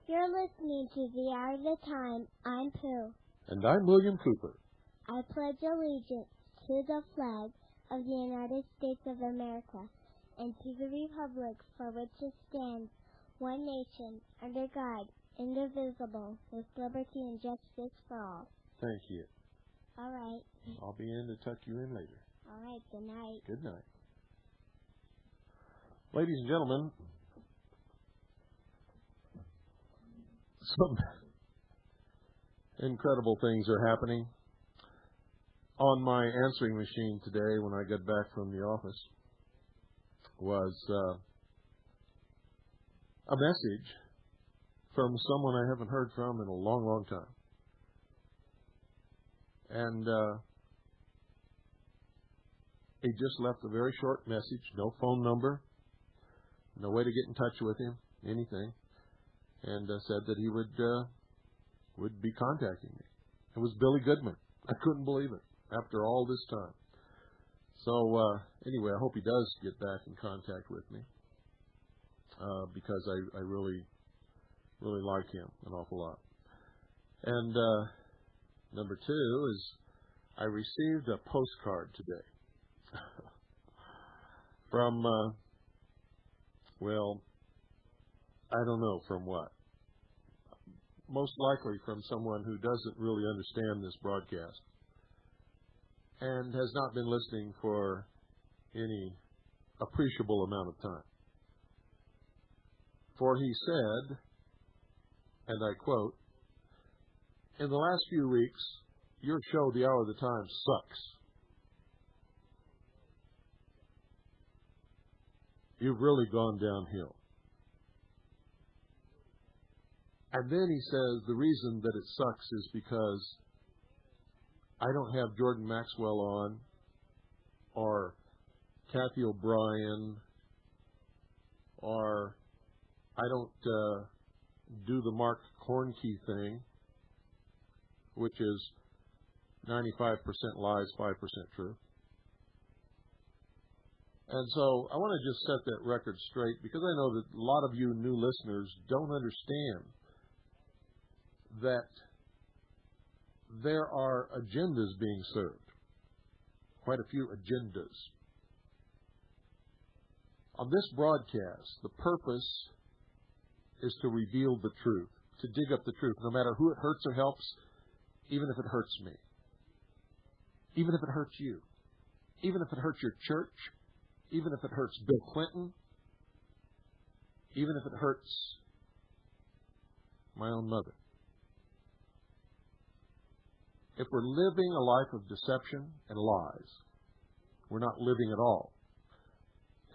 You're listening to The Hour of the Time. I'm Pooh. And I'm William Cooper. I pledge allegiance to the flag of the United States of America and to the republic for which it stands, one nation, under God, indivisible, with liberty and justice for all. Thank you. All right. I'll be in to tuck you in later. All right. Good night. Good night. Ladies and gentlemen, some incredible things are happening. On my answering machine today when I got back from the office was a message from someone I haven't heard from in a long, long time. And he just left a very short message, no phone number, no way to get in touch with him, anything, and said that he would be contacting me. It was Billy Goodman. I couldn't believe it after all this time. So anyway, I hope he does get back in contact with me because I really, really like him an awful lot. And number two is I received a postcard today from, well, I don't know from what. Most likely from someone who doesn't really understand this broadcast and has not been listening for any appreciable amount of time. For he said, and I quote, "In the last few weeks, your show, The Hour of the Time, sucks. You've really gone downhill." And then he says the reason that it sucks is because I don't have Jordan Maxwell on, or Kathy O'Brien, or I don't do the Mark Kornke thing, which is 95% lies, 5% truth. And so I want to just set that record straight because I know that a lot of you new listeners don't understand that there are agendas being served, quite a few agendas. On this broadcast, the purpose is to reveal the truth, to dig up the truth, no matter who it hurts or helps, even if it hurts me, even if it hurts you, even if it hurts your church, even if it hurts Bill Clinton, even if it hurts my own mother. If we're living a life of deception and lies, we're not living at all.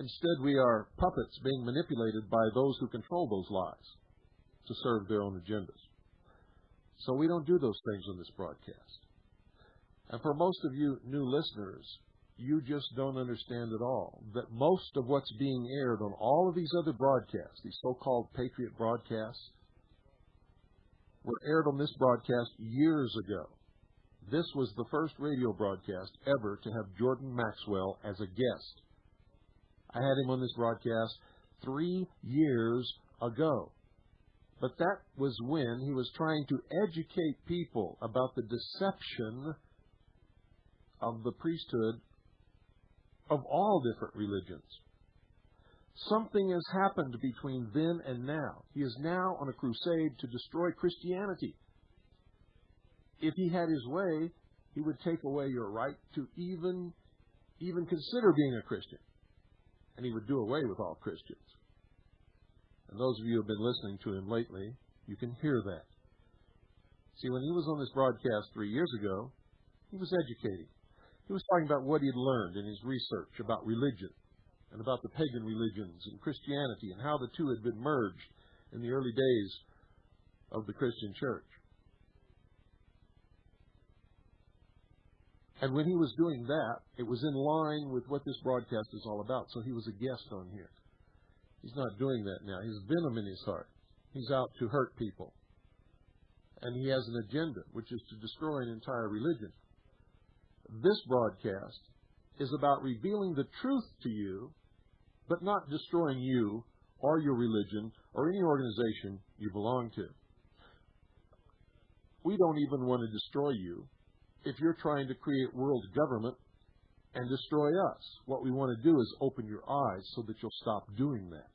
Instead, we are puppets being manipulated by those who control those lies to serve their own agendas. So we don't do those things on this broadcast. And for most of you new listeners, you just don't understand at all that most of what's being aired on all of these other broadcasts, these so-called Patriot broadcasts, were aired on this broadcast years ago. This was the first radio broadcast ever to have Jordan Maxwell as a guest. I had him on this broadcast 3 years ago. But that was when he was trying to educate people about the deception of the priesthood of all different religions. Something has happened between then and now. He is now on a crusade to destroy Christianity. If he had his way, He would take away your right to even consider being a Christian. And he would do away with all Christians. And those of you who have been listening to him lately, you can hear that. See, when he was on this broadcast 3 years ago, he was educating. He was talking about what he had learned in his research about religion and about the pagan religions and Christianity and how the two had been merged in the early days of the Christian church. And when he was doing that, it was in line with what this broadcast is all about. So he was a guest on here. He's not doing that now. He's venom in his heart. He's out to hurt people. And he has an agenda, which is to destroy an entire religion. This broadcast is about revealing the truth to you, but not destroying you or your religion or any organization you belong to. We don't even want to destroy you if you're trying to create world government and destroy us. What we want to do is open your eyes so that you'll stop doing that.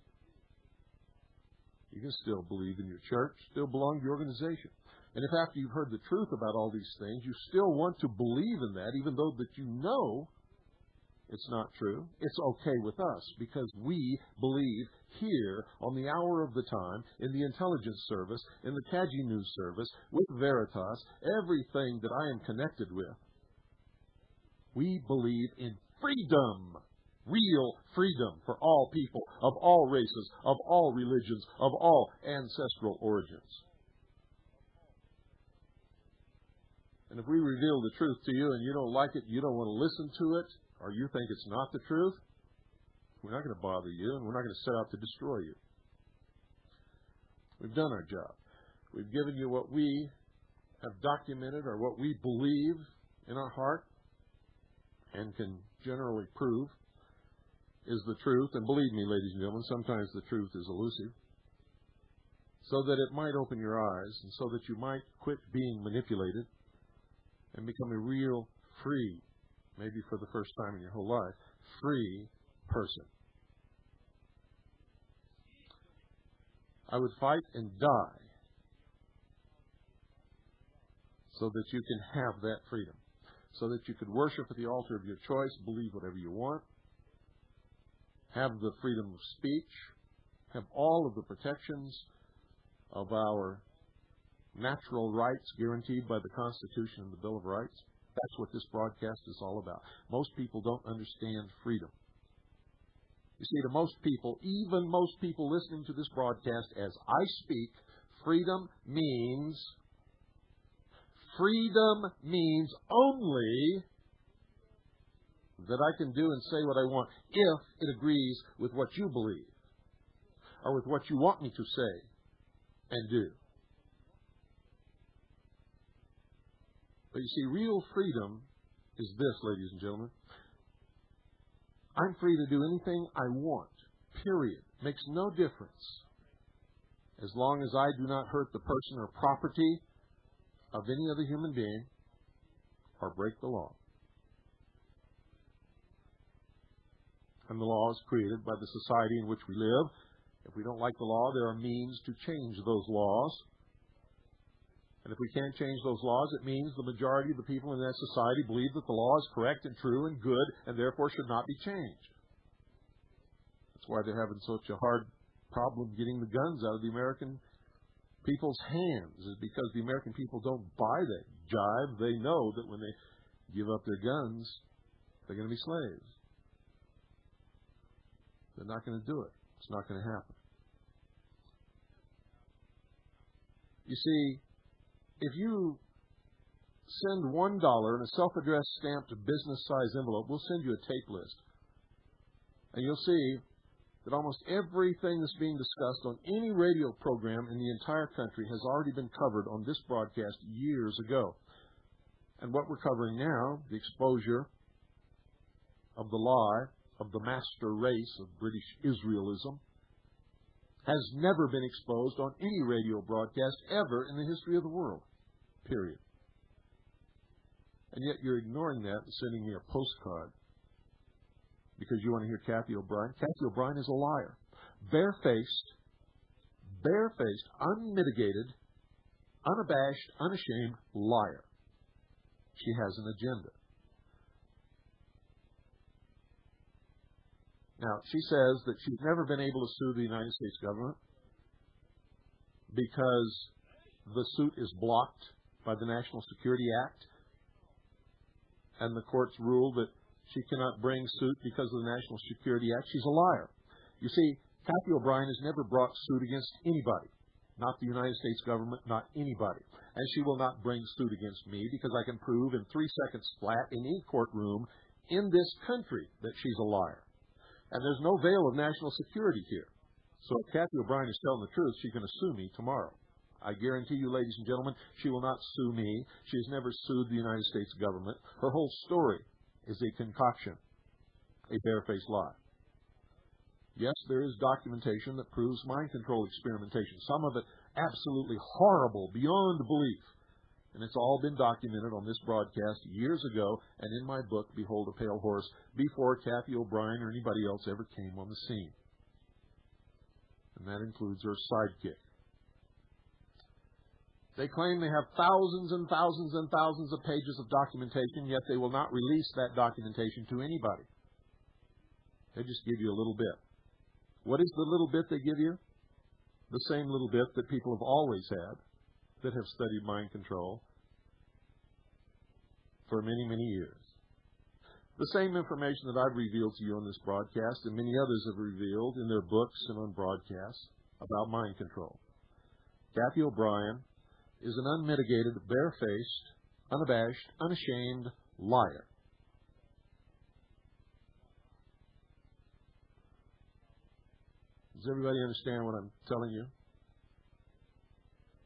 You can still believe in your church, still belong to your organization. And if after you've heard the truth about all these things, you still want to believe in that, even though that you know it's not true, it's okay with us because we believe here on the hour of the time, in the intelligence service, in the Kaji News service, with Veritas, everything that I am connected with, we believe in freedom. Real freedom for all people, of all races, of all religions, of all ancestral origins. And if we reveal the truth to you and you don't like it, you don't want to listen to it, or you think it's not the truth, we're not going to bother you and we're not going to set out to destroy you. We've done our job. We've given you what we have documented or what we believe in our heart and can generally prove is the truth. And believe me, ladies and gentlemen, sometimes the truth is elusive. So that it might open your eyes and so that you might quit being manipulated and become a real free, maybe for the first time in your whole life, free person. I would fight and die so that you can have that freedom, so that you could worship at the altar of your choice, believe whatever you want, have the freedom of speech, have all of the protections of our natural rights guaranteed by the Constitution and the Bill of Rights. That's what this broadcast is all about. Most people don't understand freedom. You see, to most people, even most people listening to this broadcast as I speak, freedom means only that I can do and say what I want if it agrees with what you believe or with what you want me to say and do. But you see, real freedom is this, ladies and gentlemen. I'm free to do anything I want, period. Makes no difference. As long as I do not hurt the person or property of any other human being or break the law. And the law is created by the society in which we live. If we don't like the law, there are means to change those laws. And if we can't change those laws, it means the majority of the people in that society believe that the law is correct and true and good and therefore should not be changed. That's why they're having such a hard problem getting the guns out of the American people's hands, is because the American people don't buy that jive. They know that when they give up their guns, they're going to be slaves. They're not going to do it. It's not going to happen. You see, if you send $1 in a self-addressed stamped business-size envelope, we'll send you a tape list. And you'll see that almost everything that's being discussed on any radio program in the entire country has already been covered on this broadcast years ago. And what we're covering now, the exposure of the lie of the master race of British Israelism, has never been exposed on any radio broadcast ever in the history of the world. Period. And yet you're ignoring that and sending me a postcard because you want to hear Kathy O'Brien. Kathy O'Brien is a liar. Barefaced, unmitigated, unabashed, unashamed liar. She has an agenda. Now, she says that she's never been able to sue the United States government because the suit is blocked by the National Security Act, and the courts ruled that she cannot bring suit because of the National Security Act. She's a liar. You see, Kathy O'Brien has never brought suit against anybody, not the United States government, not anybody. And she will not bring suit against me because I can prove in 3 seconds flat in any courtroom in this country that she's a liar. And there's no veil of national security here. So if Kathy O'Brien is telling the truth, she's going to sue me tomorrow. I guarantee you, ladies and gentlemen, she will not sue me. She has never sued the United States government. Her whole story is a concoction, a barefaced lie. Yes, there is documentation that proves mind control experimentation, some of it absolutely horrible, beyond belief. And it's all been documented on this broadcast years ago and in my book, Behold a Pale Horse, before Kathy O'Brien or anybody else ever came on the scene. And that includes her sidekick. They claim they have thousands and thousands and thousands of pages of documentation, yet they will not release that documentation to anybody. They just give you a little bit. What is the little bit they give you? The same little bit that people have always had that have studied mind control for many, many years. The same information that I've revealed to you on this broadcast and many others have revealed in their books and on broadcasts about mind control. Kathy O'Brien is an unmitigated, barefaced, unabashed, unashamed liar. Does everybody understand what I'm telling you?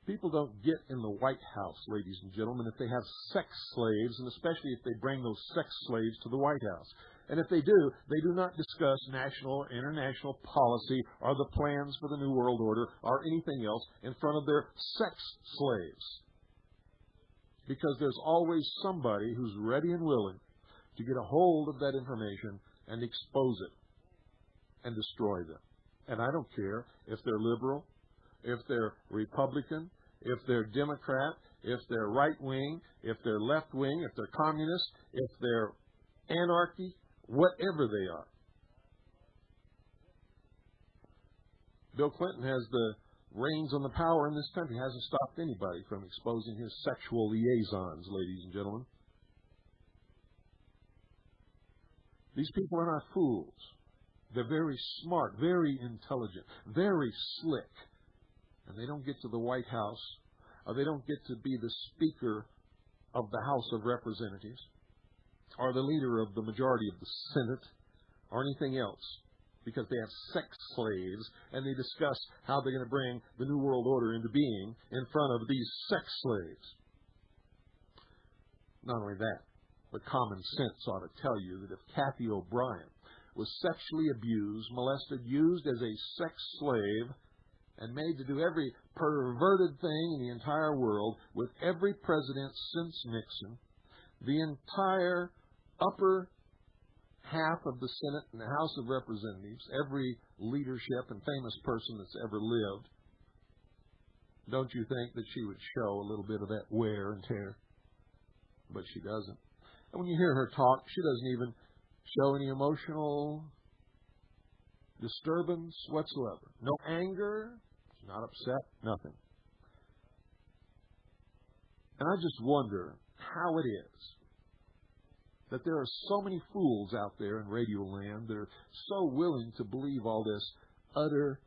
People don't get in the White House, ladies and gentlemen, if they have sex slaves, and especially if they bring those sex slaves to the White House. And if they do not discuss national or international policy or the plans for the New World Order or anything else in front of their sex slaves. Because there's always somebody who's ready and willing to get a hold of that information and expose it and destroy them. And I don't care if they're liberal, if they're Republican, if they're Democrat, if they're right-wing, if they're left-wing, if they're communist, if they're anarchy, whatever they are. Bill Clinton has the reins on the power in this country. Hasn't stopped anybody from exposing his sexual liaisons, ladies and gentlemen. These people are not fools. They're very smart, very intelligent, very slick. And they don't get to the White House, or they don't get to be the Speaker of the House of Representatives, or the leader of the majority of the Senate, or anything else, because they have sex slaves, and they discuss how they're going to bring the New World Order into being in front of these sex slaves. Not only that, but common sense ought to tell you that if Kathy O'Brien was sexually abused, molested, used as a sex slave, and made to do every perverted thing in the entire world with every president since Nixon, the entire upper half of the Senate and the House of Representatives, every leadership and famous person that's ever lived, don't you think that she would show a little bit of that wear and tear? But she doesn't. And when you hear her talk, she doesn't even show any emotional disturbance whatsoever. No anger. She's not upset. Nothing. And I just wonder how it is that there are so many fools out there in radio land that are so willing to believe all this utter,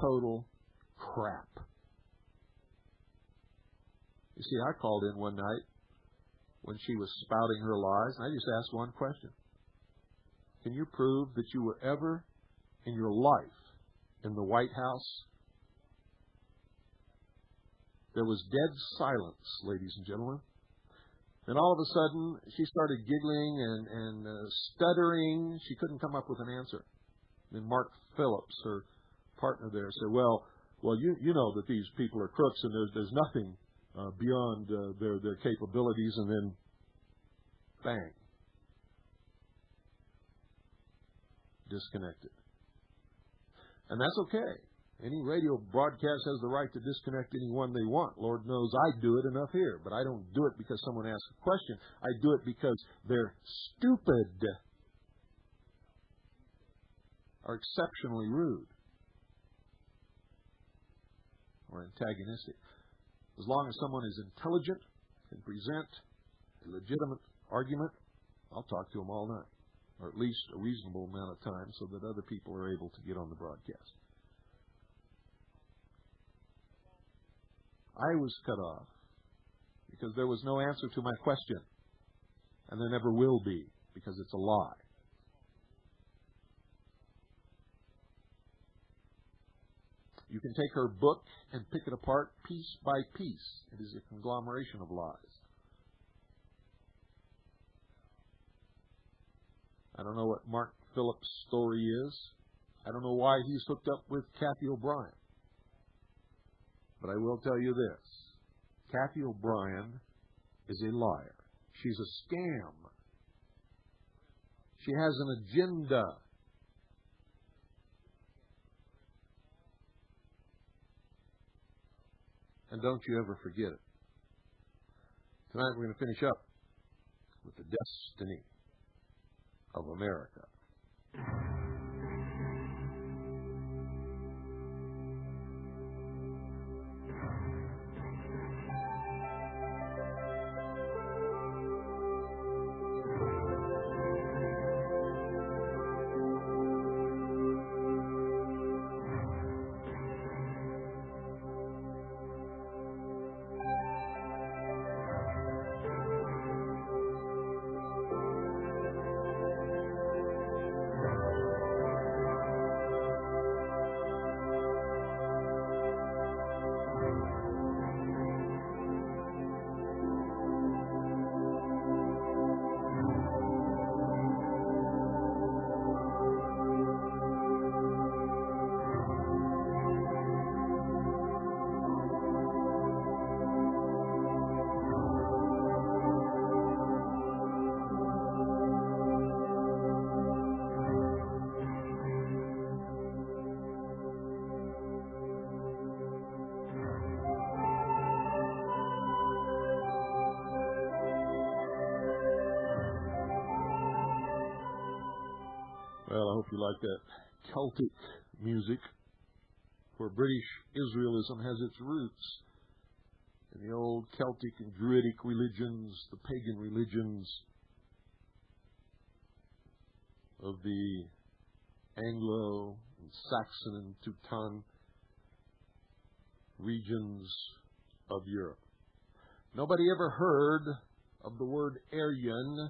total crap. You see, I called in one night when she was spouting her lies, and I just asked one question. Can you prove that you were ever in your life in the White House? There was dead silence, ladies and gentlemen. And all of a sudden, she started giggling and stuttering. She couldn't come up with an answer. And Mark Phillips, her partner there, said, well, you know that these people are crooks and there's nothing beyond their capabilities. And then, bang, disconnected. And that's okay. Any radio broadcast has the right to disconnect anyone they want. Lord knows I do it enough here, but I don't do it because someone asks a question. I do it because they're stupid or exceptionally rude or antagonistic. As long as someone is intelligent and present a legitimate argument, I'll talk to them all night, or at least a reasonable amount of time so that other people are able to get on the broadcast. I was cut off because there was no answer to my question, and there never will be because it's a lie. You can take her book and pick it apart piece by piece. It is a conglomeration of lies. I don't know what Mark Phillips' story is. I don't know why he's hooked up with Kathy O'Brien. But I will tell you this. Kathy O'Brien is a liar. She's a scam. She has an agenda. And don't you ever forget it. Tonight we're going to finish up with the destiny of America. Well, I hope you like that Celtic music, where British Israelism has its roots in the old Celtic and Druidic religions, the pagan religions of the Anglo and Saxon and Teuton regions of Europe. Nobody ever heard of the word Aryan.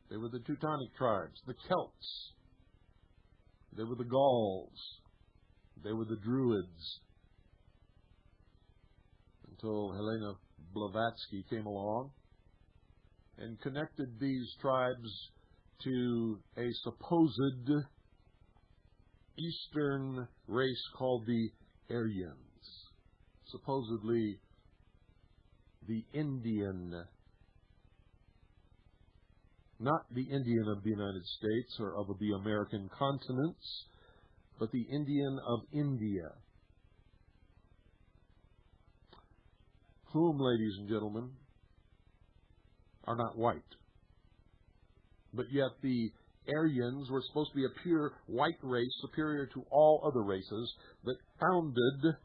They were the Teutonic tribes, the Celts. They were the Gauls. They were the Druids. Until Helena Blavatsky came along and connected these tribes to a supposed Eastern race called the Aryans, supposedly the Indian. Not the Indian of the United States or of the American continents, but the Indian of India, whom, ladies and gentlemen, are not white. But yet the Aryans were supposed to be a pure white race superior to all other races that founded,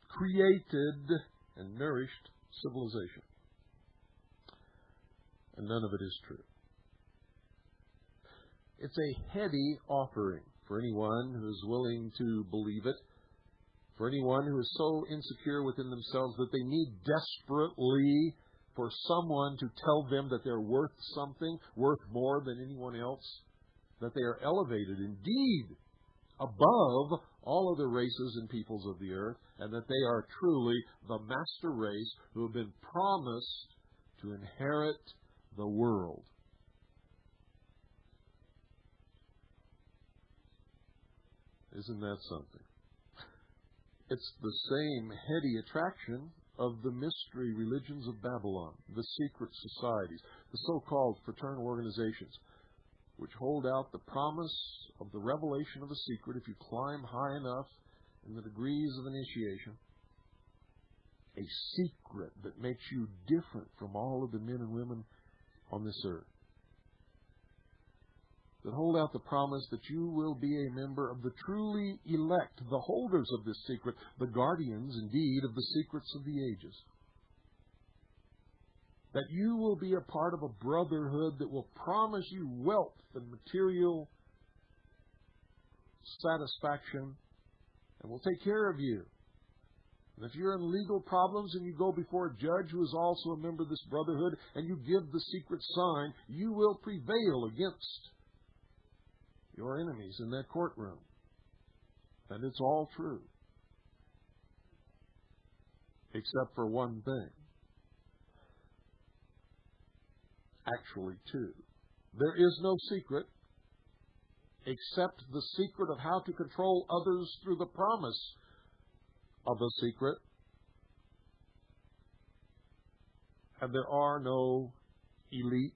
created, and nourished civilization. And none of it is true. It's a heady offering for anyone who is willing to believe it, for anyone who is so insecure within themselves that they need desperately for someone to tell them that they're worth something, worth more than anyone else, that they are elevated indeed above all other races and peoples of the earth, and that they are truly the master race who have been promised to inherit the world. Isn't that something? It's the same heady attraction of the mystery religions of Babylon, the secret societies, the so-called fraternal organizations. which hold out the promise of the revelation of a secret if you climb high enough in the degrees of initiation. A secret that makes you different from all of the men and women on this earth. That hold out the promise that you will be a member of the truly elect, the holders of this secret, the guardians, indeed, of the secrets of the ages. That you will be a part of a brotherhood that will promise you wealth and material satisfaction and will take care of you. And if you're in legal problems and you go before a judge who is also a member of this brotherhood and you give the secret sign, you will prevail against your enemies in that courtroom. And it's all true. Except for one thing. Actually, two. There is no secret except the secret of how to control others through the promise of a secret. And there are no elite.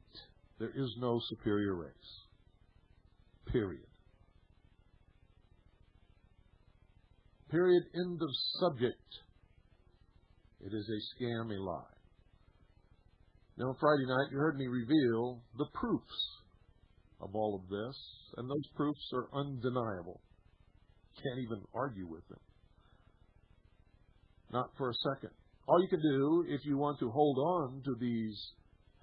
There is no superior race. Period. Period. End of subject. It is a scam, a lie. Now, on Friday night, you heard me reveal the proofs of all of this, and those proofs are undeniable. Can't even argue with them. Not for a second. All you can do, if you want to hold on to these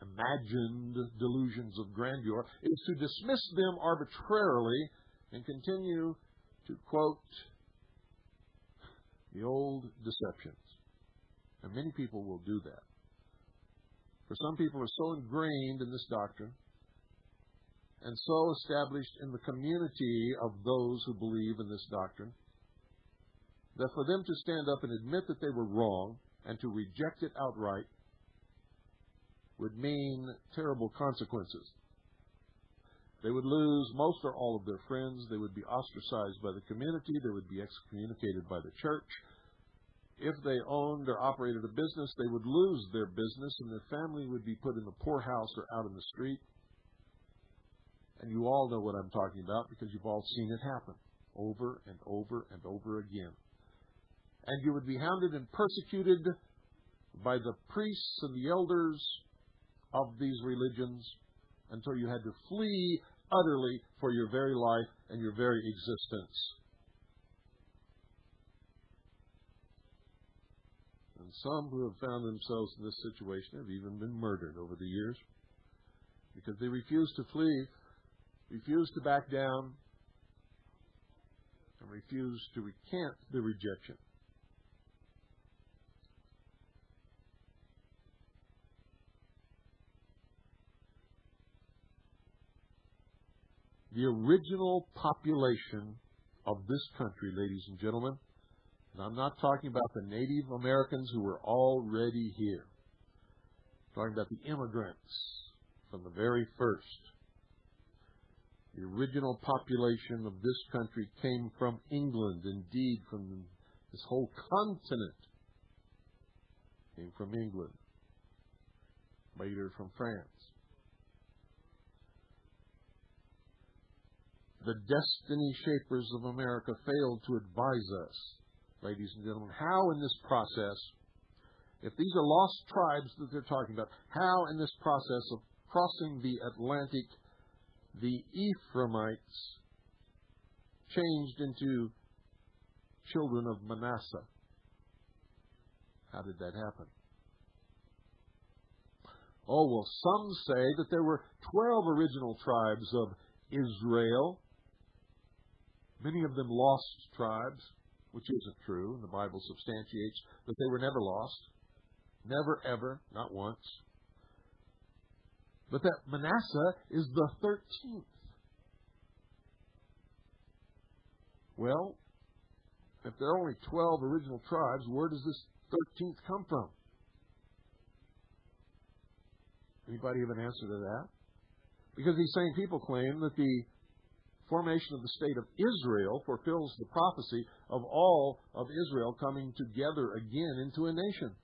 imagined delusions of grandeur, is to dismiss them arbitrarily and continue to quote the old deceptions. And many people will do that. For some people are so ingrained in this doctrine and so established in the community of those who believe in this doctrine that for them to stand up and admit that they were wrong and to reject it outright would mean terrible consequences. They would lose most or all of their friends. They would be ostracized by the community. They would be excommunicated by the church. If they owned or operated a business, they would lose their business and their family would be put in the poorhouse or out in the street. And you all know what I'm talking about because you've all seen it happen over and over and over again. And you would be hounded and persecuted by the priests and the elders of these religions until you had to flee utterly for your very life and your very existence. And some who have found themselves in this situation have even been murdered over the years because they refused to flee, refused to back down, and refused to recant the rejection. The original population of this country, ladies and gentlemen, and I'm not talking about the Native Americans who were already here. I'm talking about the immigrants from the very first. The original population of this country came from England, indeed from this whole continent came from England, later from France. The destiny shapers of America failed to advise us, ladies and gentlemen, how in this process, if these are lost tribes that they're talking about, how in this process of crossing the Atlantic, the Ephraimites changed into children of Manasseh. How did that happen? Oh, well, some say that there were 12 original tribes of Israel, many of them lost tribes, which isn't true, and the Bible substantiates that they were never lost. Never, ever, not once. But that Manasseh is the 13th. Well, if there are only 12 original tribes, where does this 13th come from? Anybody have an answer to that? Because these same people claim that the formation of the state of Israel fulfills the prophecy of all of Israel coming together again into a nation.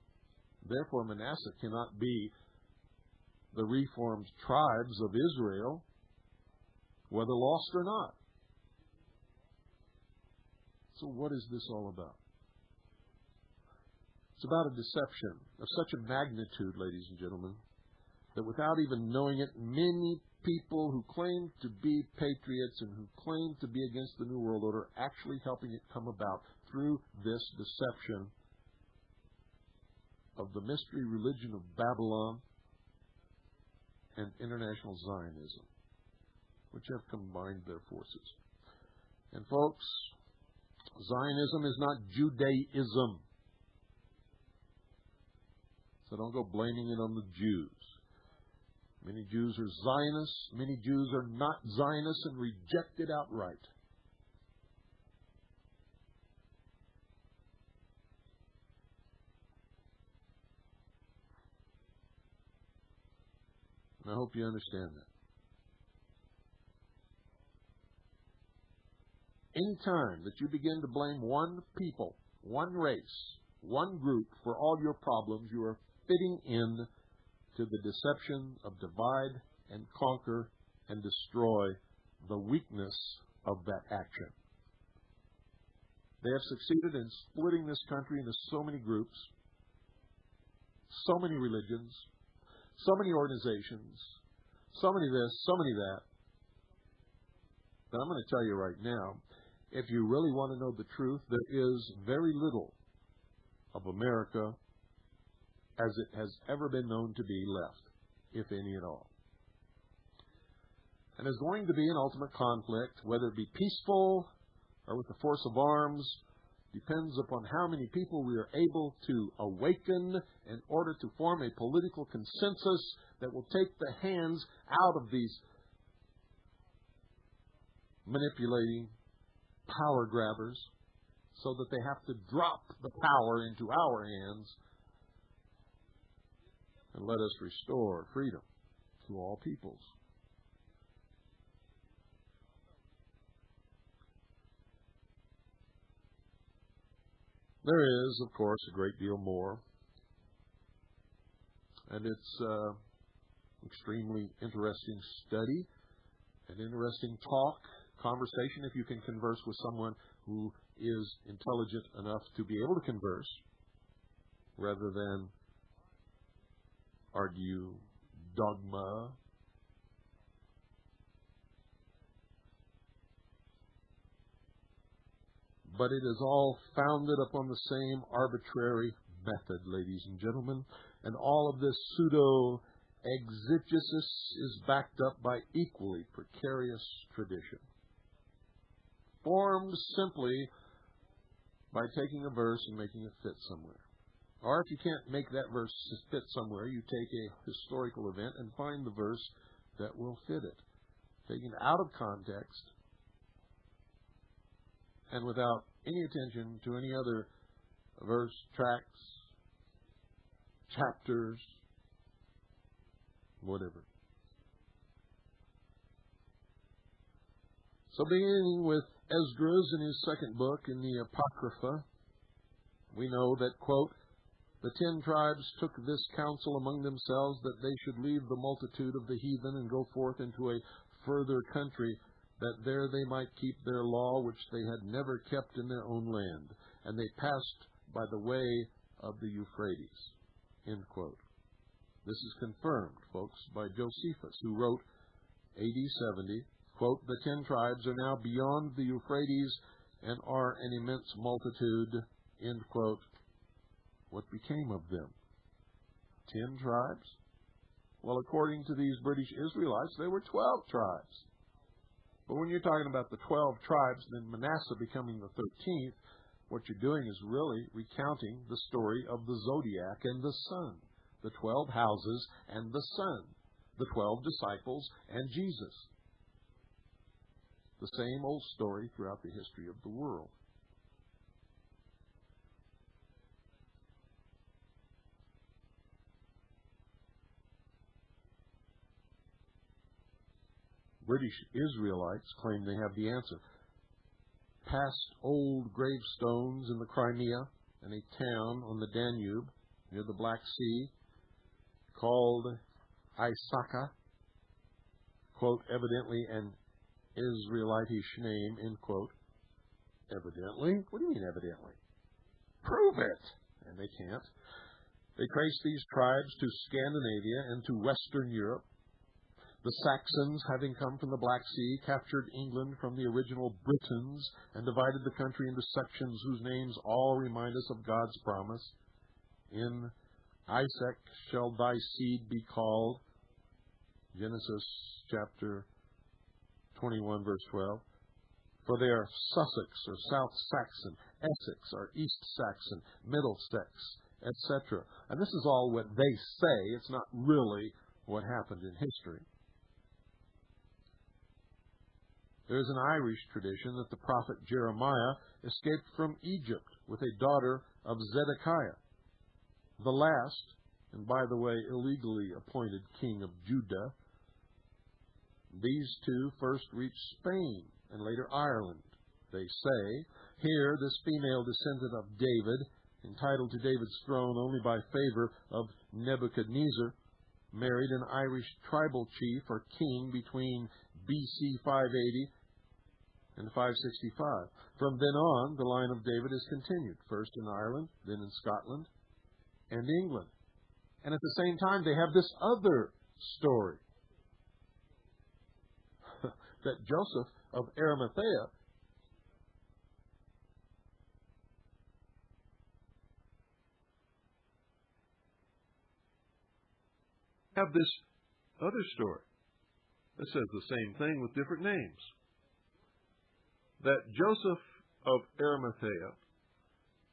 Therefore, Manasseh cannot be the reformed tribes of Israel. whether lost or not. So what is this all about? It's about a deception of such a magnitude, ladies and gentlemen, that without even knowing it, many people who claim to be patriots and who claim to be against the New World Order are actually helping it come about through this deception of the mystery religion of Babylon and international Zionism, which have combined their forces. And folks, Zionism is not Judaism. So don't go blaming it on the Jews. Many Jews are Zionists. Many Jews are not Zionists and reject it outright. And I hope you understand that. Any time that you begin to blame one people, one race, one group for all your problems, you are fitting in to the deception of divide and conquer and destroy the weakness of that action. They have succeeded in splitting this country into so many groups, so many religions, so many organizations, so many this, so many that. But I'm going to tell you right now, if you really want to know the truth, there is very little of America as it has ever been known to be left, if any at all. And there's going to be an ultimate conflict, whether it be peaceful or with the force of arms, depends upon how many people we are able to awaken in order to form a political consensus that will take the hands out of these manipulating power grabbers so that they have to drop the power into our hands and let us restore freedom to all peoples. There is, of course, a great deal more, and it's extremely interesting study, an interesting talk, conversation, if you can converse with someone who is intelligent enough to be able to converse, rather than argue dogma. But it is all founded upon the same arbitrary method, ladies and gentlemen, and all of this pseudo-exegesis is backed up by equally precarious tradition, formed simply by taking a verse and making it fit somewhere. Or if you can't make that verse fit somewhere, you take a historical event and find the verse that will fit it, taken out of context and without any attention to any other verse, tracts, chapters, whatever. So beginning with Esdras in his second book in the Apocrypha, we know that, quote, "The 10 tribes took this counsel among themselves that they should leave the multitude of the heathen and go forth into a further country, that there they might keep their law which they had never kept in their own land. And they passed by the way of the Euphrates." End quote. This is confirmed, folks, by Josephus, who wrote AD 70, quote, "The 10 tribes are now beyond the Euphrates and are an immense multitude." End quote. What became of them? 10 tribes? Well, according to these British Israelites, there were 12 tribes. But when you're talking about the 12 tribes, then Manasseh becoming the 13th, what you're doing is really recounting the story of the zodiac and the sun, the 12 houses and the sun, the 12 disciples and Jesus. The same old story throughout the history of the world. British Israelites claim they have the answer. Past old gravestones in the Crimea and a town on the Danube near the Black Sea called Isaka, quote, evidently an Israelitish name, end quote. Evidently? What do you mean evidently? Prove it! And they can't. They trace these tribes to Scandinavia and to Western Europe. The Saxons, having come from the Black Sea, captured England from the original Britons and divided the country into sections whose names all remind us of God's promise. In Isaac shall thy seed be called, Genesis chapter 21, verse 12. For they are Sussex or South Saxon, Essex or East Saxon, Middlesex, etc. And this is all what they say. It's not really what happened in history. There is an Irish tradition that the prophet Jeremiah escaped from Egypt with a daughter of Zedekiah, the last, and by the way, illegally appointed king of Judah. These two first reached Spain and later Ireland. They say, here this female descendant of David, entitled to David's throne only by favor of Nebuchadnezzar, married an Irish tribal chief or king between BC 580 and 565. From then on, the line of David is continued, first in Ireland, then in Scotland, and England. And at the same time, they have this other story, that Joseph of Arimathea have this other story that says the same thing with different names. That Joseph of Arimathea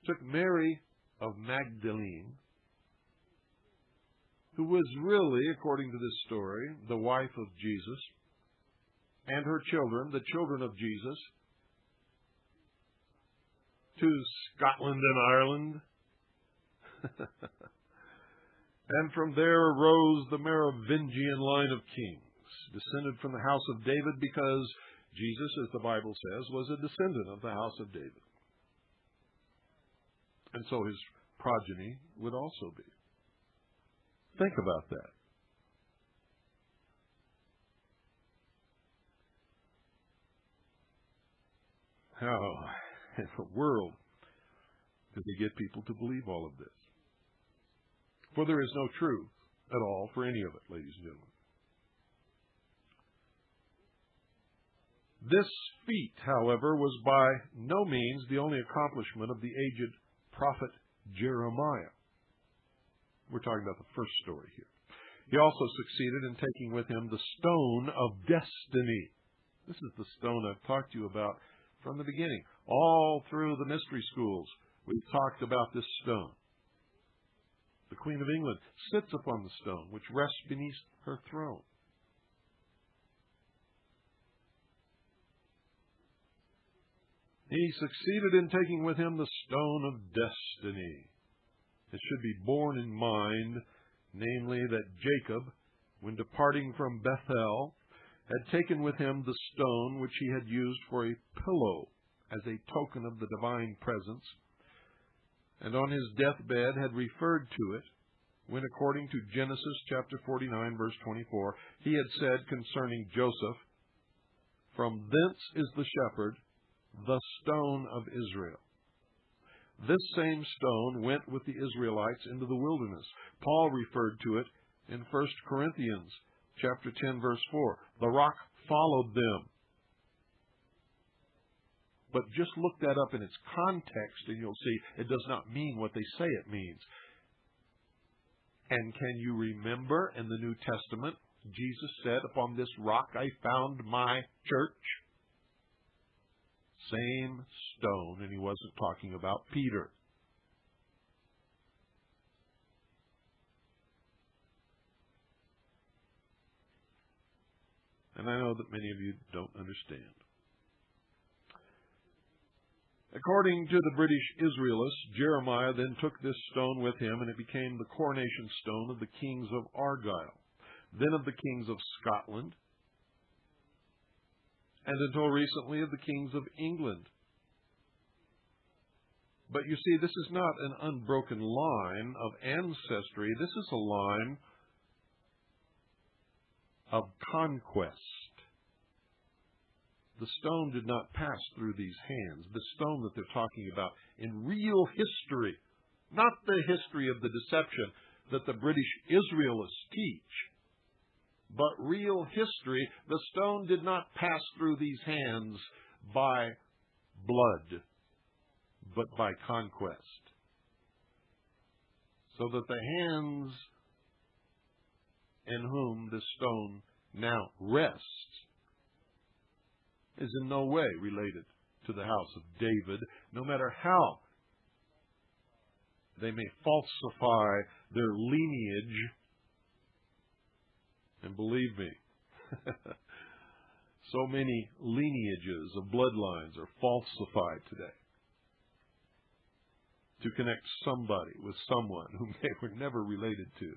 took Mary of Magdalene, who was really, according to this story, the wife of Jesus, and her children, the children of Jesus, to Scotland and Ireland. And from there arose the Merovingian line of kings, descended from the house of David, because Jesus, as the Bible says, was a descendant of the house of David. And so his progeny would also be. Think about that. How in the world did they get people to believe all of this? For there is no truth at all for any of it, ladies and gentlemen. This feat, however, was by no means the only accomplishment of the aged prophet Jeremiah. We're talking about the first story here. He also succeeded in taking with him the stone of destiny. This is the stone I've talked to you about from the beginning. All through the mystery schools, we've talked about this stone. The Queen of England sits upon the stone, which rests beneath her throne. He succeeded in taking with him the stone of destiny. It should be borne in mind, namely, that Jacob, when departing from Bethel, had taken with him the stone which he had used for a pillow as a token of the divine presence, and on his deathbed had referred to it when, according to Genesis chapter 49, verse 24, he had said concerning Joseph, "From thence is the shepherd, the stone of Israel." This same stone went with the Israelites into the wilderness. Paul referred to it in 1 Corinthians chapter 10, verse 4. The rock followed them. But just look that up in its context and you'll see it does not mean what they say it means. And can you remember in the New Testament, Jesus said, "Upon this rock I found my church"? Same stone, and he wasn't talking about Peter. And I know that many of you don't understand. According to the British Israelists, Jeremiah then took this stone with him, and it became the coronation stone of the kings of Argyle, then of the kings of Scotland, and until recently of the kings of England. But you see, this is not an unbroken line of ancestry. This is a line of conquest. the stone did not pass through these hands. The stone that they're talking about in real history, not the history of the deception that the British Israelists teach, but real history. The stone did not pass through these hands by blood, but by conquest. So that the hands in whom this stone now rests is in no way related to the house of David, no matter how they may falsify their lineage. And believe me, so many lineages of bloodlines are falsified today to connect somebody with someone whom they were never related to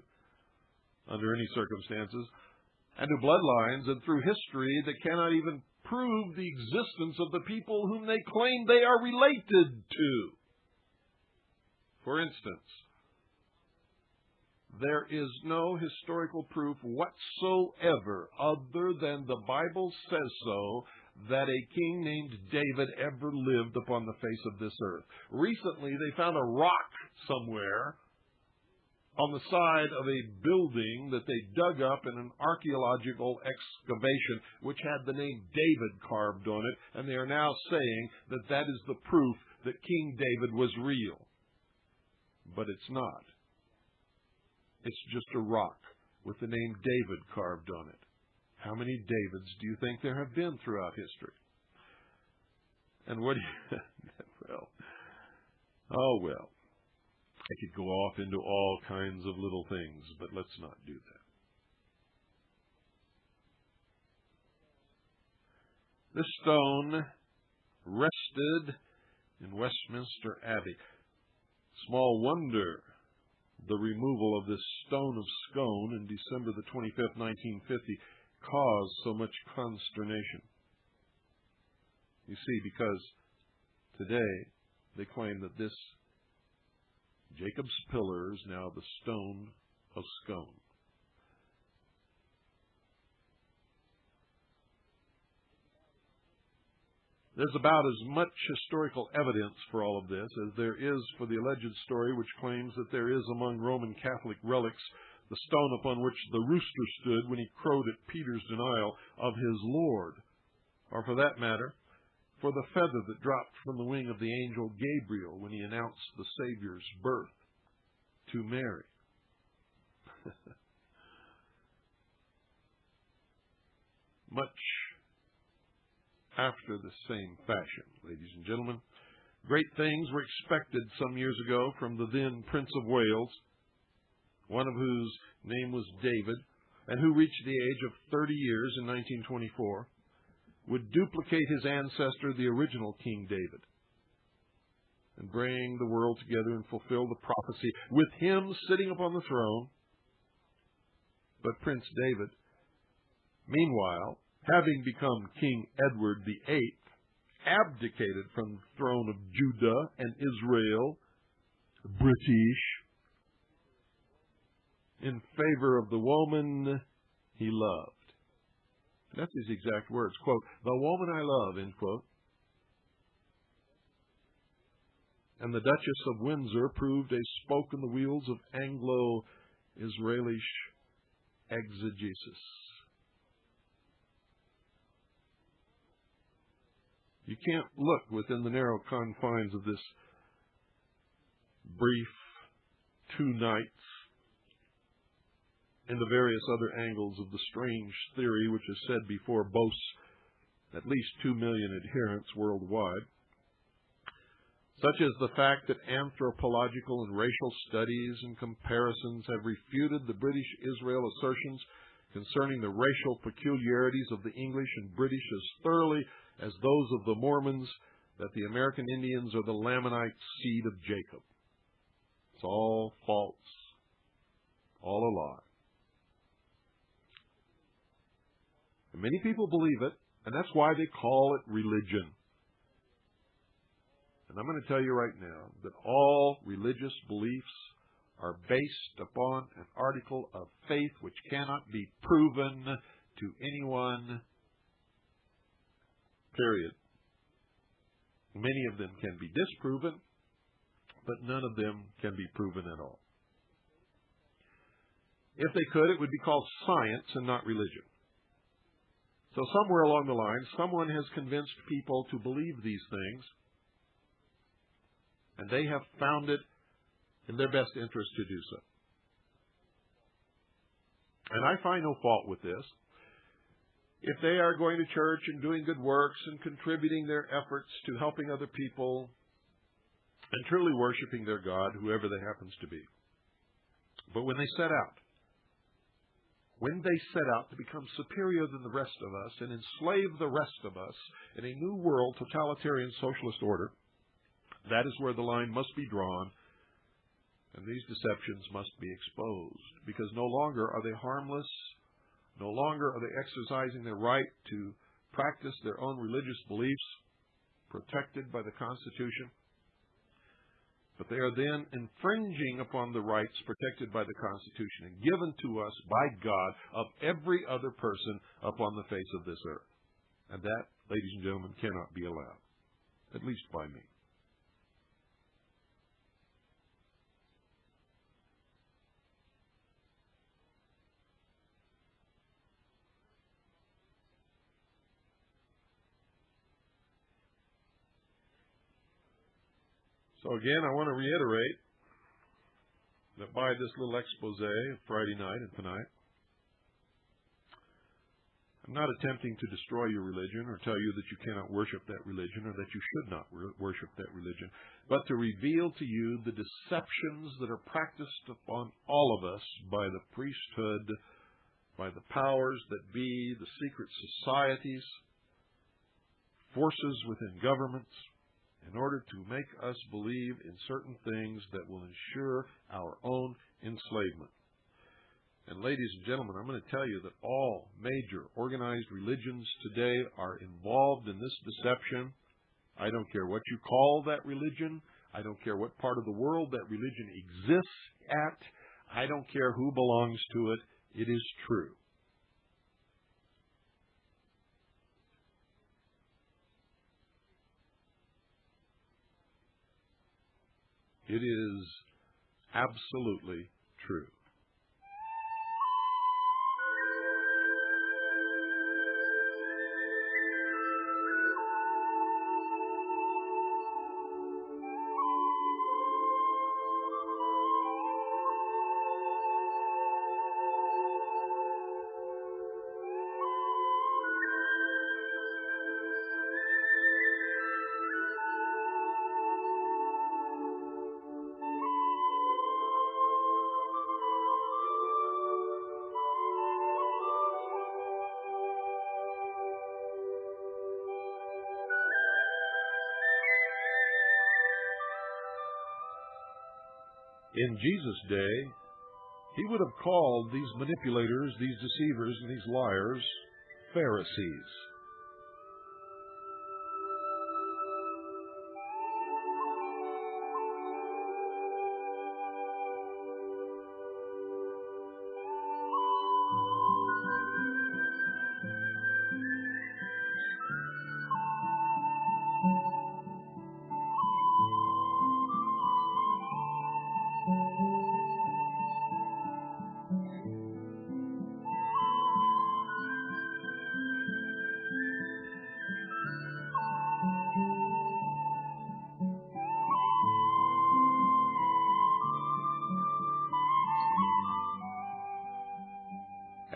under any circumstances, and to bloodlines and through history that cannot even prove the existence of the people whom they claim they are related to. For instance, there is no historical proof whatsoever, other than the Bible says so, that a king named David ever lived upon the face of this earth. Recently, they found a rock somewhere on the side of a building that they dug up in an archaeological excavation, which had the name David carved on it, and they are now saying that that is the proof that King David was real. But it's not. It's just a rock with the name David carved on it. How many Davids do you think there have been throughout history? And what do you... well. I could go off into all kinds of little things, but let's not do that. This stone rested in Westminster Abbey. Small wonder the removal of this stone of Scone in December the 25th, 1950, caused so much consternation. You see, because today they claim that this Jacob's pillar is now the stone of Scone. There's about as much historical evidence for all of this as there is for the alleged story which claims that there is among Roman Catholic relics the stone upon which the rooster stood when he crowed at Peter's denial of his Lord, or for that matter, for the feather that dropped from the wing of the angel Gabriel when he announced the Savior's birth to Mary. Much after the same fashion, ladies and gentlemen, great things were expected some years ago from the then Prince of Wales, one of whose name was David, and who reached the age of 30 years in 1924, would duplicate his ancestor, the original King David, and bring the world together and fulfill the prophecy with him sitting upon the throne. But Prince David, meanwhile, having become King Edward VIII, abdicated from the throne of Judah and Israel, British, in favor of the woman he loved. That's his exact words, quote, "the woman I love," end quote. And the Duchess of Windsor proved a spoke in the wheels of Anglo-Israeli exegesis. You can't look within the narrow confines of this brief 2 nights in the various other angles of the strange theory which is said before boasts at least 2 million adherents worldwide, such as the fact that anthropological and racial studies and comparisons have refuted the British Israel assertions concerning the racial peculiarities of the English and British as thoroughly as those of the Mormons that the American Indians are the Lamanite seed of Jacob. It's all false, all a lie. And many people believe it, and that's why they call it religion. And I'm going to tell you right now that all religious beliefs are based upon an article of faith which cannot be proven to anyone period. Many of them can be disproven, but none of them can be proven at all. If they could, it would be called science and not religion. So somewhere along the line, someone has convinced people to believe these things, and they have found it in their best interest to do so. And I find no fault with this. If they are going to church and doing good works and contributing their efforts to helping other people and truly worshiping their God, whoever they happens to be. But when they set out to become superior than the rest of us and enslave the rest of us in a new world, totalitarian socialist order, that is where the line must be drawn, and these deceptions must be exposed, because no longer are they harmless, no longer are they exercising their right to practice their own religious beliefs protected by the Constitution, but they are then infringing upon the rights protected by the Constitution and given to us by God of every other person upon the face of this earth. And that, ladies and gentlemen, cannot be allowed, at least by me. So again, I want to reiterate that by this little expose of Friday night and tonight, I'm not attempting to destroy your religion or tell you that you cannot worship that religion or that you should not worship that religion, but to reveal to you the deceptions that are practiced upon all of us by the priesthood, by the powers that be, the secret societies, forces within governments, in order to make us believe in certain things that will ensure our own enslavement. And ladies and gentlemen, I'm going to tell you that all major organized religions today are involved in this deception. I don't care what you call that religion. I don't care what part of the world that religion exists at. I don't care who belongs to it. It is true. It is absolutely true. In Jesus' day, he would have called these manipulators, these deceivers, and these liars Pharisees.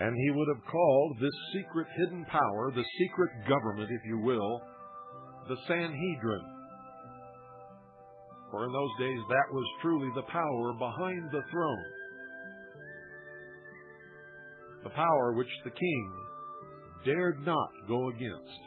And he would have called this secret hidden power, the secret government, if you will, the Sanhedrin. For in those days, that was truly the power behind the throne. The power which the king dared not go against.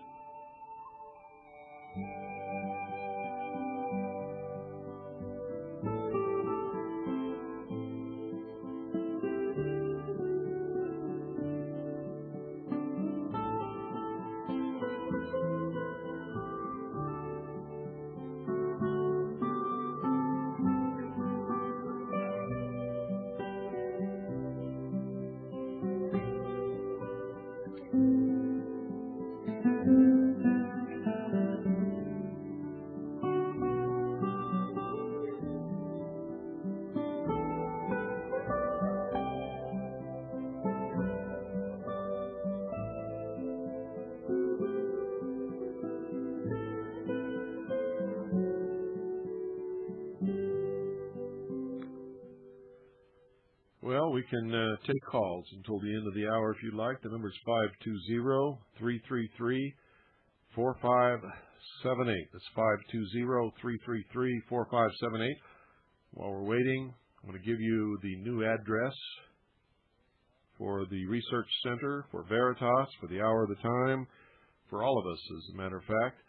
Well, we can take calls until the end of the hour if you'd like. The number is 520-333-4578. That's 520-333-4578. While we're waiting, I'm going to give you the new address for the Research Center, for Veritas, for the Hour of the Time, for all of us, as a matter of fact.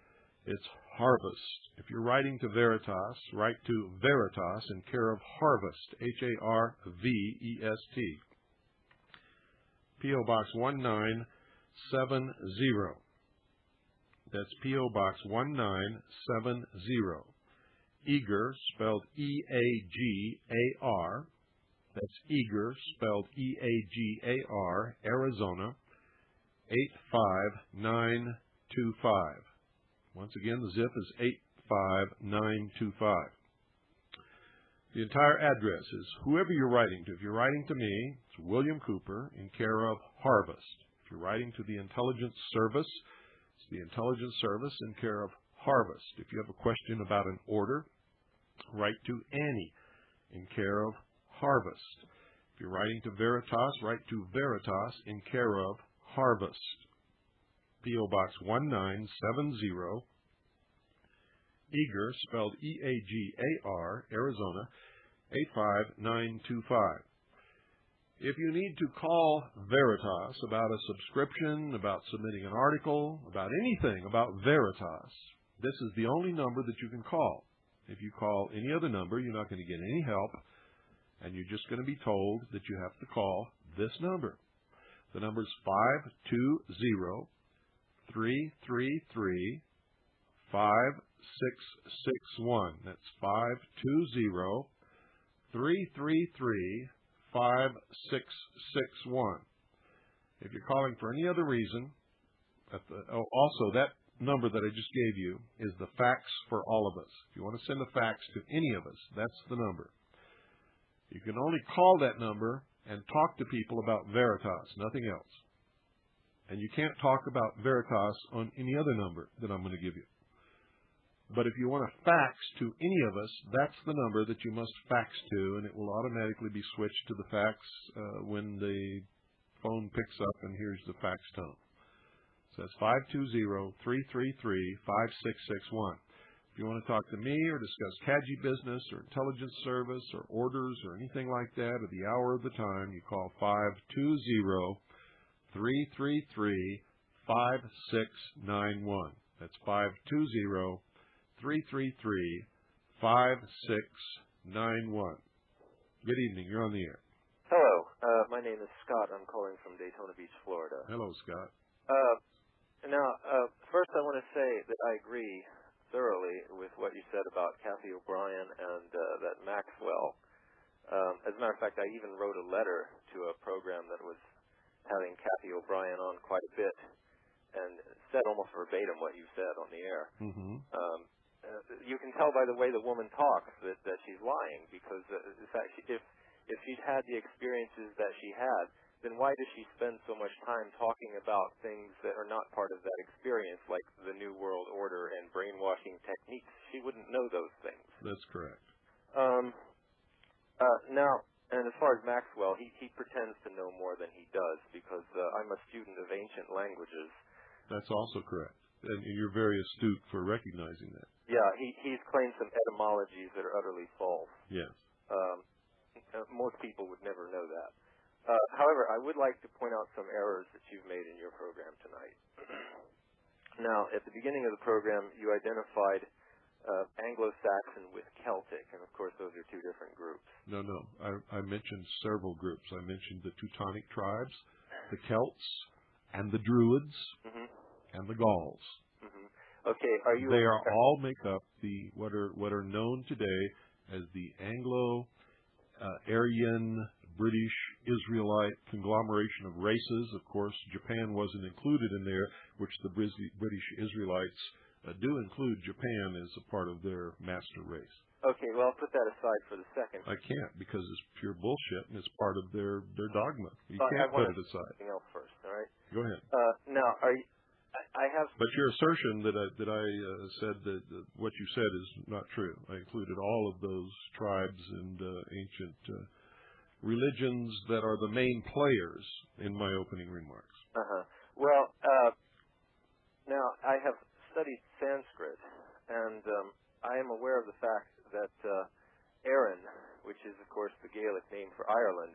It's Harvest. If you're writing to Veritas, write to Veritas in care of Harvest, Harvest. P.O. Box 1970. That's P.O. Box 1970. Eager, spelled E-A-G-A-R. That's Eager, spelled E-A-G-A-R, Arizona, 85925. Once again, the zip is 85925. The entire address is whoever you're writing to. If you're writing to me, it's William Cooper in care of Harvest. If you're writing to the Intelligence Service, it's the Intelligence Service in care of Harvest. If you have a question about an order, write to Annie in care of Harvest. If you're writing to Veritas, write to Veritas in care of Harvest. P.O. Box 1970, Eager, spelled E-A-G-A-R, Arizona, 85925. If you need to call Veritas about a subscription, about submitting an article, about anything about Veritas, this is the only number that you can call. If you call any other number, you're not going to get any help, and you're just going to be told that you have to call this number. The number is 520-333-5661. That's 520-333-5661. If you're calling for any other reason, also that number that I just gave you is the fax for all of us. If you want to send a fax to any of us, that's the number. You can only call that number and talk to people about Veritas, nothing else. And you can't talk about Veritas on any other number that I'm going to give you. But if you want to fax to any of us, that's the number that you must fax to, and it will automatically be switched to the fax when the phone picks up and hears the fax tone. So that's 520-333-5661. If you want to talk to me or discuss CAGI business or intelligence service or orders or anything like that at the hour of the time, you call 520-333-5691. That's 520-333-5691. Good evening. You're on the air. Hello. My name is Scott. I'm calling from Daytona Beach, Florida. Hello, Scott. First I want to say that I agree thoroughly with what you said about Kathy O'Brien and that Maxwell. As a matter of fact, I even wrote a letter to a program that was having Kathy O'Brien on quite a bit and said almost verbatim what you said on the air. Mm-hmm. You can tell by the way the woman talks that she's lying, because in fact, if she'd had the experiences that she had, then why does she spend so much time talking about things that are not part of that experience, like the New World Order and brainwashing techniques? She wouldn't know those things. That's correct. Now, and as far as Maxwell, he pretends to know more than he does, because I'm a student of ancient languages. That's also correct. And you're very astute for recognizing that. Yeah, he's claimed some etymologies that are utterly false. Yes. Most people would never know that. However, I would like to point out some errors that you've made in your program tonight. Now, at the beginning of the program, you identified Anglo-Saxon with Celtic, and of course those are two different groups. No. I mentioned several groups. I mentioned the Teutonic tribes, the Celts, and the Druids, and the Gauls. Okay, are you? They all make up what are known today as the Anglo-Aryan British Israelite conglomeration of races. Of course, Japan wasn't included in there, which the British Israelites do include Japan as a part of their master race. Okay, well, I'll put that aside for the second. I can't, because it's pure bullshit and it's part of their dogma. You can't put it aside. Something else first, all right? Go ahead. Now, I have. But your assertion that I said that what you said is not true. I included all of those tribes and ancient religions that are the main players in my opening remarks. Well, now I have studied Sanskrit, and I am aware of the fact that Erin, which is, of course, the Gaelic name for Ireland,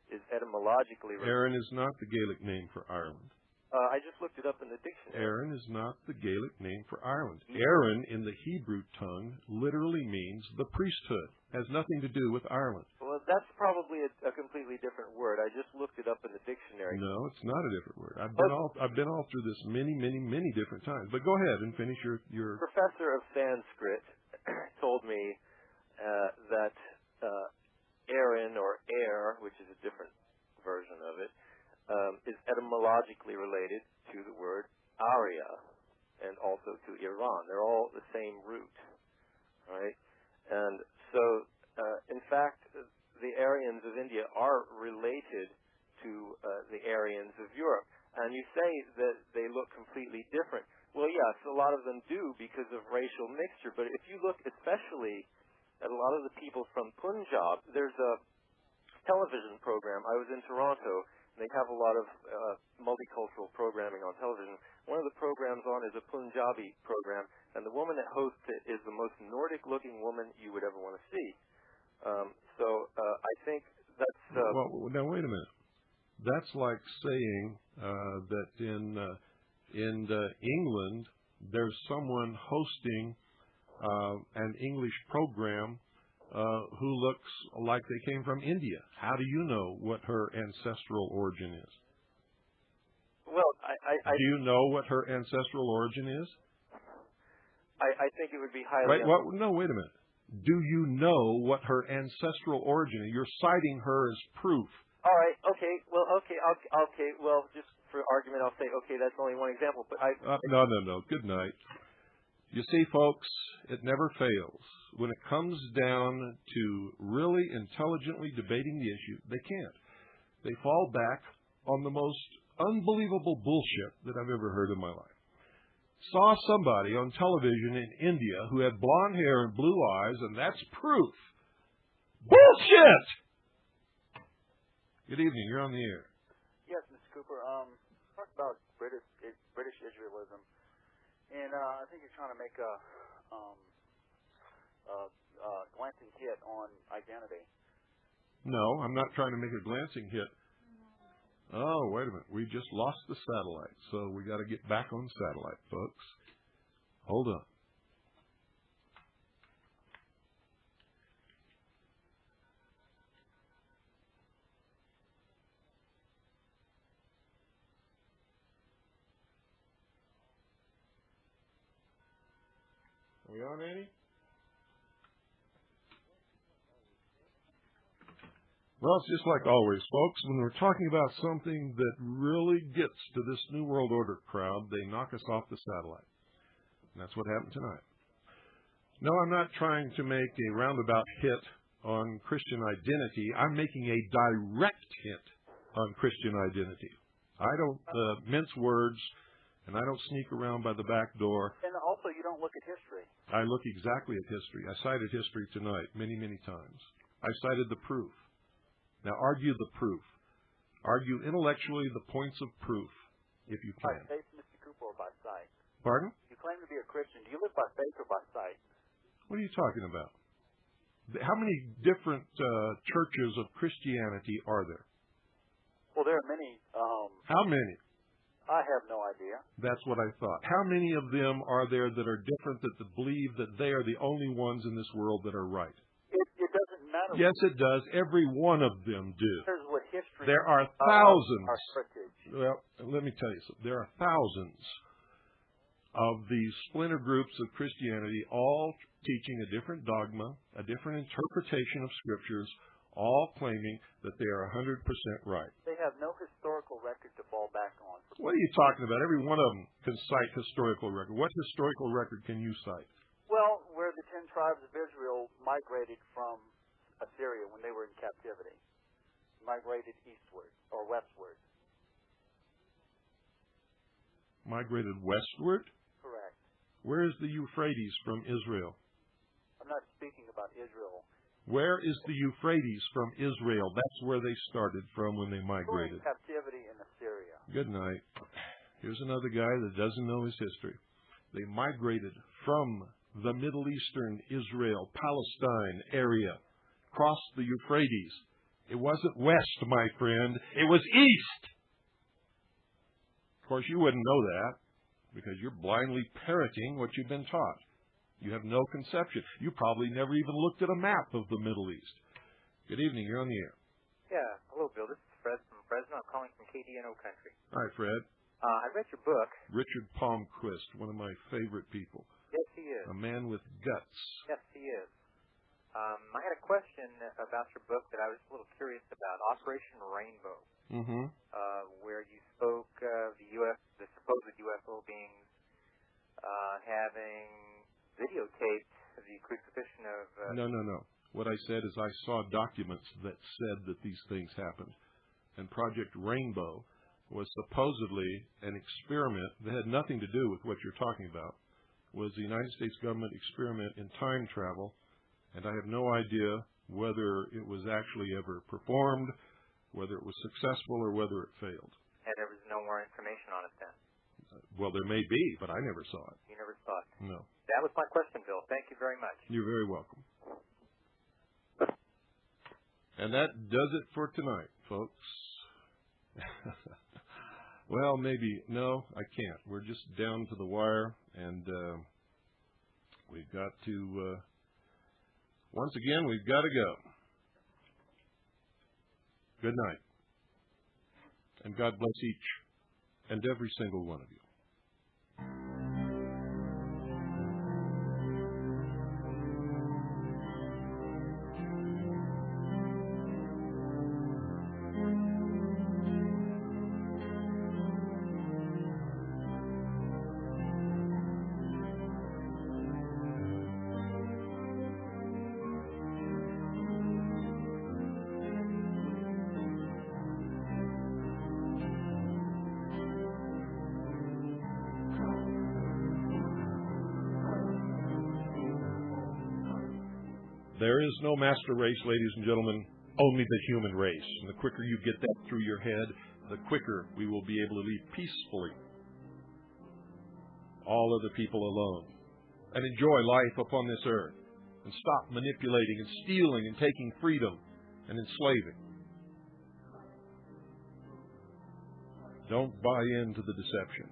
is etymologically... Erin is not the Gaelic name for Ireland. I just looked it up in the dictionary. Erin is not the Gaelic name for Ireland. Erin, in the Hebrew tongue, literally means the priesthood. Has nothing to do with Ireland. Well, that's probably a completely different word. I just looked it up in the dictionary. No, it's not a different word. I've been all through this many different times. But go ahead and finish your... Professor of Sanskrit told me that Erin, or air, which is a different version of it, is etymologically related to the word Arya and also to Iran. They're all the same root, right? And so, in fact, the Aryans of India are related to the Aryans of Europe. And you say that they look completely different. Well, yes, a lot of them do because of racial mixture. But if you look especially at a lot of the people from Punjab, there's a television program. I was in Toronto. They have a lot of multicultural programming on television. One of the programs on is a Punjabi program, and the woman that hosts it is the most Nordic-looking woman you would ever want to see. I think that's... Well, now, wait a minute. That's like saying that in England, there's someone hosting an English program who looks like they came from India. How do you know what her ancestral origin is? Well, do you know what her ancestral origin is? I think it would be highly... Wait a minute. Do you know what her ancestral origin is? You're citing her as proof. All right. Okay. Well, okay. Well, just for argument, I'll say, okay, that's only one example. But No. Good night. You see, folks, it never fails. When it comes down to really intelligently debating the issue, they can't. They fall back on the most unbelievable bullshit that I've ever heard in my life. Saw somebody on television in India who had blonde hair and blue eyes, and that's proof. Bullshit! Good evening. You're on the air. Yes, Mr. Cooper. Talk about British Israelism, and I think you're trying to make a glancing hit on identity. No, I'm not trying to make a glancing hit. Oh, wait a minute. We just lost the satellite, so we got to get back on satellite, folks. Hold on. Are we on, Annie? Well, it's just like always, folks. When we're talking about something that really gets to this New World Order crowd, they knock us off the satellite. And that's what happened tonight. No, I'm not trying to make a roundabout hit on Christian identity. I'm making a direct hit on Christian identity. I don't mince words, and I don't sneak around by the back door. And also, you don't look at history. I look exactly at history. I cited history tonight many times. I cited the proof. Now, argue the proof. Argue intellectually the points of proof, if you can. By faith, Mr. Cooper, or by sight? Pardon? You claim to be a Christian. Do you live by faith or by sight? What are you talking about? How many different churches of Christianity are there? Well, there are many. How many? I have no idea. That's what I thought. How many of them are there that are different, that believe that they are the only ones in this world that are right? It doesn't matter. Yes, it does. Every one of them do. Here's what history. There are thousands. Well, let me tell you something. There are thousands of these splinter groups of Christianity, all teaching a different dogma, a different interpretation of scriptures, all claiming that they are 100% right. They have no historical record to fall back on. What are you talking about? Every one of them can cite historical record. What historical record can you cite? Well, where the 10 tribes of Israel migrated from Assyria when they were in captivity. Migrated eastward or westward. Migrated westward? Correct. Where is the Euphrates from Israel? I'm not speaking about Israel Where is the Euphrates from Israel? That's where they started from when they migrated. Captivity in Assyria. Good night. Here's another guy that doesn't know his history. They migrated from the Middle Eastern Israel, Palestine area, crossed the Euphrates. It wasn't west, my friend. It was east. Of course, you wouldn't know that because you're blindly parroting what you've been taught. You have no conception. You probably never even looked at a map of the Middle East. Good evening. You're on the air. Yeah. Hello, Bill. This is Fred from Fresno. I'm calling from KDNO Country. Hi, Fred. I read your book. Richard Palmquist, one of my favorite people. Yes, he is. A man with guts. Yes, he is. I had a question about your book that I was a little curious about, Operation Rainbow, where you spoke of the supposed UFO beings having videotaped the crucifixion of... No. What I said is I saw documents that said that these things happened. And Project Rainbow was supposedly an experiment that had nothing to do with what you're talking about. It was the United States government experiment in time travel, and I have no idea whether it was actually ever performed, whether it was successful, or whether it failed. And there was no more information on it then? Well, there may be, but I never saw it. You never saw it? No. That was my question, Bill. Thank you very much. You're very welcome. And that does it for tonight, folks. Well, maybe. No, I can't. We're just down to the wire, and we've got to, once again, we've got to go. Good night. And God bless each and every single one of you. There is no master race, ladies and gentlemen, only the human race. And the quicker you get that through your head, the quicker we will be able to leave peacefully all other people alone and enjoy life upon this earth and stop manipulating and stealing and taking freedom and enslaving. Don't buy into the deception.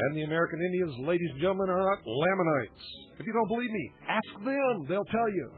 And the American Indians, ladies and gentlemen, are not Lamanites. If you don't believe me, ask them. They'll tell you.